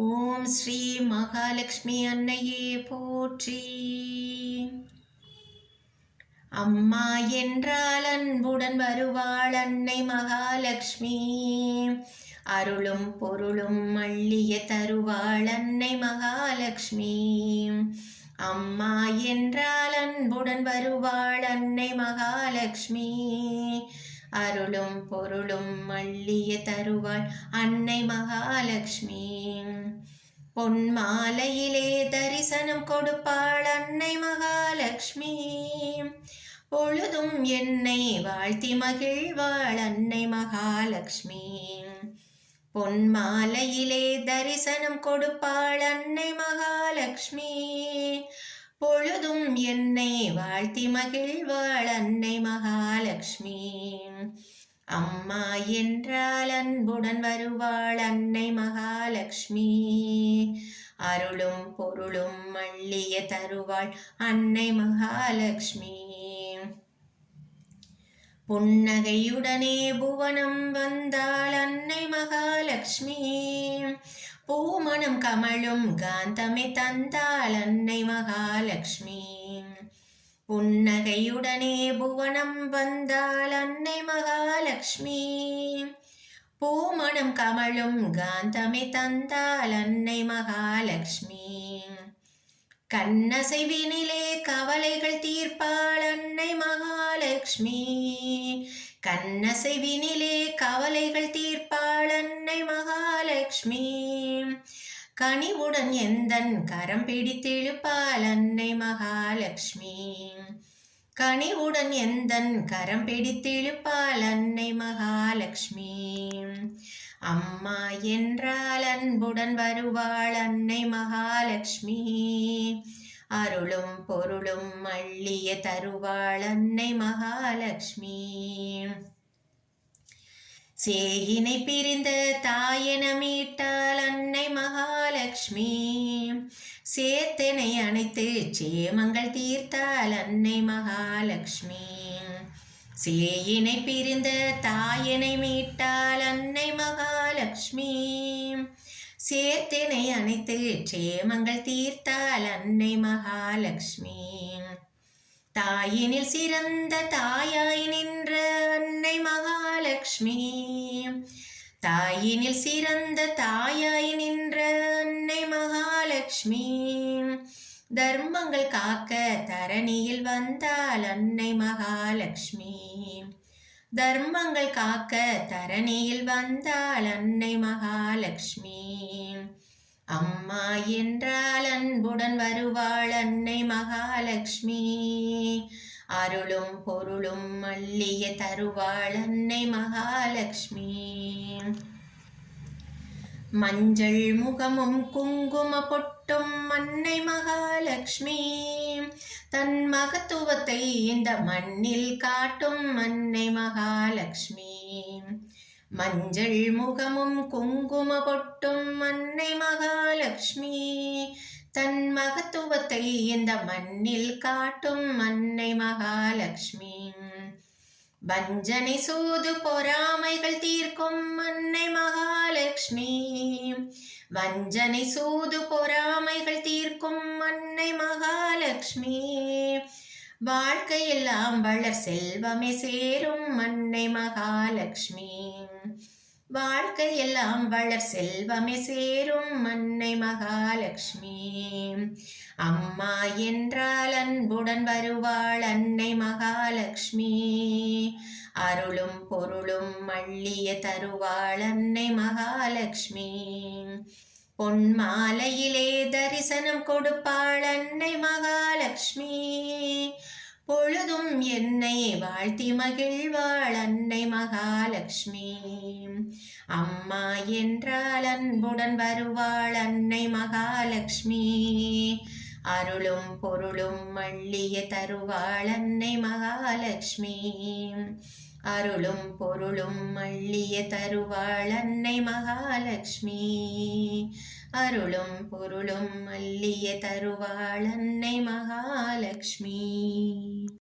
ஓம் ஸ்ரீ மகாலட்சுமி அன்னையே போற்றி. அம்மா என்றால் அன்புடன் வருவாள் அன்னை மகாலட்சுமி. அருளும் பொருளும் அள்ளிய தருவாள் அன்னை மகாலட்சுமி. அம்மா என்றால் அன்புடன் வருவாள் அன்னை மகாலட்சுமி. அருளும் பொருளும் அள்ளிய தருவாள் அன்னை மகாலட்சுமி. பொன் மாலையிலே தரிசனம் கொடுப்பாள் அன்னை மகாலட்சுமி. பொழுதும் என்னை வாழ்த்தி மகிழ்வாள் அன்னை மகாலட்சுமி. பொன் மாலையிலே தரிசனம் கொடுப்பாள் அன்னை மகாலட்சுமி. பொழுதும் என்னை வாழ்த்தி மகிழ்வாள் அன்னை மகாலட்சுமி. அம்மா என்றால் அன்புடன் வருவாள் அன்னை மகாலட்சுமி. அருளும் பொருளும் அள்ளிய தருவாள் அன்னை மகாலட்சுமி. புன்னகையுடனே புவனம் வந்தாள் அன்னை மகாலட்சுமி. பூமணம் கமழும் காந்தமே தந்தாள் அன்னை மகாலட்சுமி. புன்னகையுடனே புவனம் வந்தாள் அன்னை மகாலட்சுமி. பூமணம் கமழும் காந்தமே தந்தாள் அன்னை மகாலட்சுமி. கண்ணசைவினிலே கவலைகள் தீர்ப்பாள் அன்னை மகாலட்சுமி. கண்ணசைவினிலே கவலைகள் தீர்ப்பாள் அன்னை மகாலட்சுமி. கனிவுடன் எந்தன் கரம் பிடித்திழுப்பாள் அன்னை மகாலட்சுமி. கனிவுடன் எந்தன் கரம் பிடித்திழுப்பாள் அன்னை மகாலட்சுமி. அம்மா என்றால் அன்புடன் வருவாள் அன்னை மகாலட்சுமி. அருளும் பொருளும் அள்ளிய தருவாள் அன்னை மகாலட்சுமி. சேயினை பிரிந்த தாயென மீட்டாள் அன்னை மகாலட்சுமி. சேத்தனை அணைத்து சேமங்கள் தீர்த்தாள் அன்னை மகாலட்சுமி. சேயினை பிரிந்த தாயனை மீட்டாள் அன்னை மகாலட்சுமி. சேர்த்தனை அணைத்து சேமங்கள் தீர்த்தாள் அன்னை மகாலட்சுமி. தாயினில் சிறந்த தாயாய் நின்ற அன்னை மகாலட்சுமி. தாயினில் சிறந்த தாயாய் நின்ற அன்னை மகாலட்சுமி. தர்மங்கள் காக்க தரணியில் வந்தாள் அன்னை மகாலட்சுமி. தர்மங்கள் காக்க தரணியில் வந்தாள் அன்னை மகாலட்சுமி. அம்மா என்றால் அன்புடன் வருவாள் அன்னை மகாலட்சுமி. அருளும் பொருளும் அள்ளிய தருவாள் அன்னை மகாலட்சுமி. மஞ்சள் முகமும் குங்கும பொட்டும் அன்னை மகாலட்சுமி. தன் மகத்துவத்தை இந்த மண்ணில் காட்டும் அன்னை மகாலட்சுமி. மஞ்சள் முகமும் குங்கும பொட்டும் அன்னை மகாலட்சுமி. தன் மகத்துவத்தை இந்த மண்ணில் காட்டும் அன்னை மகாலட்சுமி. வஞ்சனை சூது பொறாமைகள் தீர்க்கும் அன்னை மகாலட்சுமி. வஞ்சனை சூது பொறாமைகள் தீர்க்கும் அன்னை மகாலட்சுமி. வாழ்க்கையெல்லாம் வளர் செல்வமே சேரும் அன்னை மகாலட்சுமி. வாழ்க்கையெல்லாம் வளர் செல்வமே சேரும் அன்னை மகாலட்சுமி. அம்மா என்றால் அன்புடன் வருவாள் அன்னை மகாலட்சுமி. அருளும் பொருளும் அள்ளிய தருவாள் அன்னை மகாலட்சுமி. பொன் மாலையிலே தரிசனம் கொடுப்பாள் அன்னை மகாலட்சுமி. பொழுதும் என்னை வாழ்த்தி மகிழ்வாள் அன்னை மகாலட்சுமி. அம்மா என்றால் அன்புடன் வருவாள் அன்னை மகாலட்சுமி. அருளும் பொருளும் அள்ளிய தருவாள் அன்னை மகாலட்சுமி. அருளும் பொருளும் அள்ளிய தருவாள் அன்னை மகாலட்சுமி. அருளும் பொருளும் அள்ளிய தருவாள் அன்னை மகாலட்சுமி.